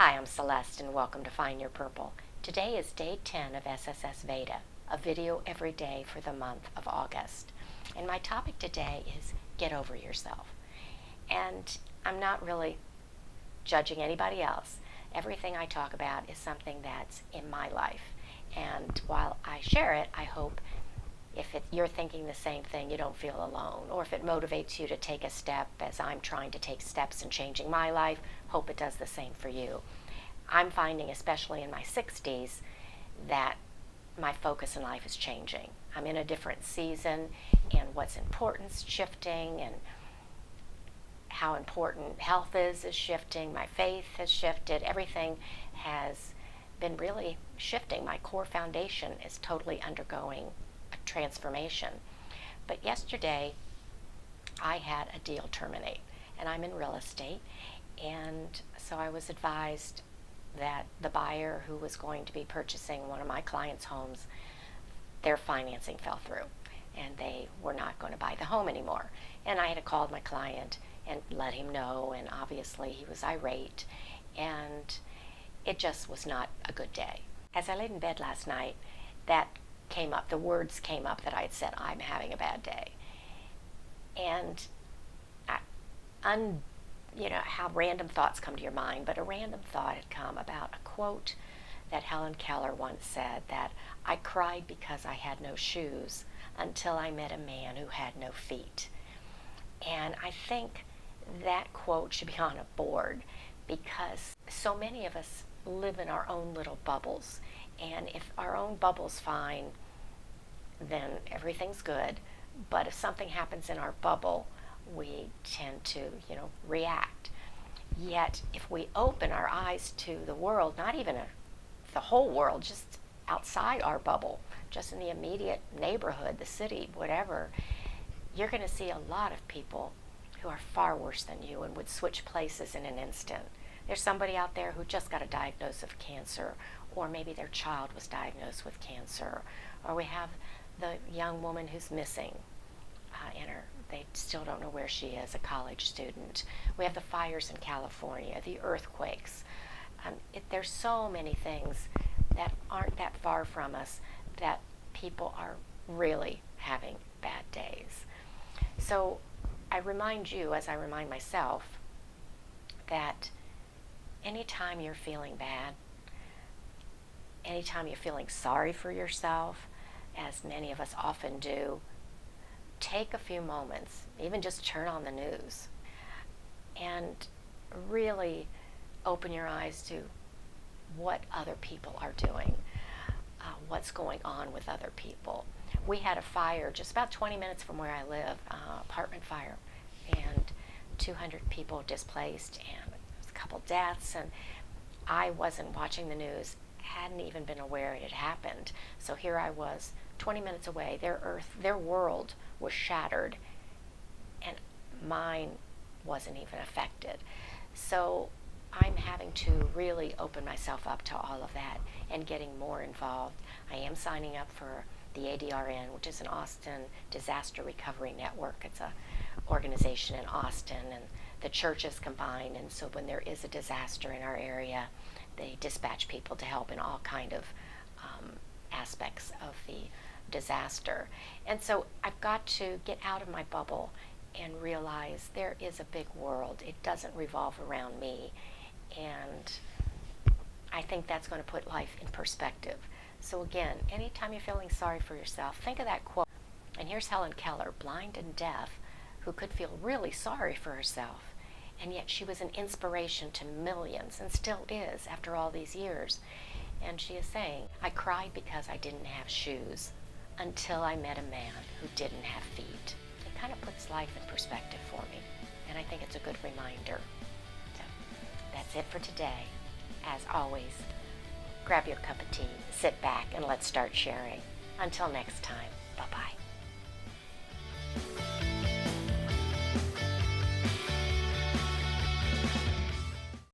Hi, I'm Celeste and welcome to Find Your Purple. Today is day 10 of SSSVeda, a video every day for the month of August. And my topic today is get over yourself. And I'm not really judging anybody else. Everything I talk about is something that's in my life. And while I share it, I hope if you're thinking the same thing, you don't feel alone. Or if it motivates you to take a step, as I'm trying to take steps in changing my life, hope it does the same for you. I'm finding, especially in my 60s, that my focus in life is changing. I'm in a different season, and what's important is shifting, and how important health is shifting. My faith has shifted. Everything has been really shifting. My core foundation is totally undergoing a transformation. But yesterday, I had a deal terminate, and I'm in real estate, and so I was advised that the buyer who was going to be purchasing one of my clients' homes, their financing fell through, and they were not going to buy the home anymore. And I had called my client and let him know, and obviously he was irate, and it just was not a good day. As I laid in bed last night, that came up, the words came up that I had said, I'm having a bad day. And how random thoughts come to your mind, but a random thought had come about a quote that Helen Keller once said, that I cried because I had no shoes until I met a man who had no feet. And I think that quote should be on a board, because so many of us live in our own little bubbles, and if our own bubble's fine, then everything's good. But if something happens in our bubble, we tend to, react. Yet, if we open our eyes to the world, not even the whole world, just outside our bubble, just in the immediate neighborhood, the city, whatever, you're going to see a lot of people who are far worse than you and would switch places in an instant. There's somebody out there who just got a diagnosis of cancer, or maybe their child was diagnosed with cancer, or we have the young woman who's missing, they still don't know where she is, a college student. We have the fires in California, the earthquakes. There's so many things that aren't that far from us that people are really having bad days. So I remind you, as I remind myself, that anytime you're feeling bad, anytime you're feeling sorry for yourself, as many of us often do, take a few moments, even just turn on the news, and really open your eyes to what other people are doing, what's going on with other people. We had a fire just about 20 minutes from where I live, apartment fire, and 200 people displaced, and a couple deaths, and I wasn't watching the news, hadn't even been aware it had happened. So here I was, 20 minutes away, their world was shattered, and mine wasn't even affected. So I'm having to really open myself up to all of that and getting more involved. I am signing up for the ADRN, which is an Austin Disaster Recovery Network. It's an organization in Austin, and the churches combine, and so when there is a disaster in our area, they dispatch people to help in all kind of aspects of the disaster. And so I've got to get out of my bubble and realize there is a big world. It doesn't revolve around me. And I think that's going to put life in perspective. So again, anytime you're feeling sorry for yourself, think of that quote. And here's Helen Keller, blind and deaf, who could feel really sorry for herself. And yet she was an inspiration to millions, and still is after all these years. And she is saying, I cried because I didn't have shoes until I met a man who didn't have feet. It kind of puts life in perspective for me, and I think it's a good reminder. So that's it for today. As always, grab your cup of tea, sit back, and let's start sharing. Until next time, bye-bye.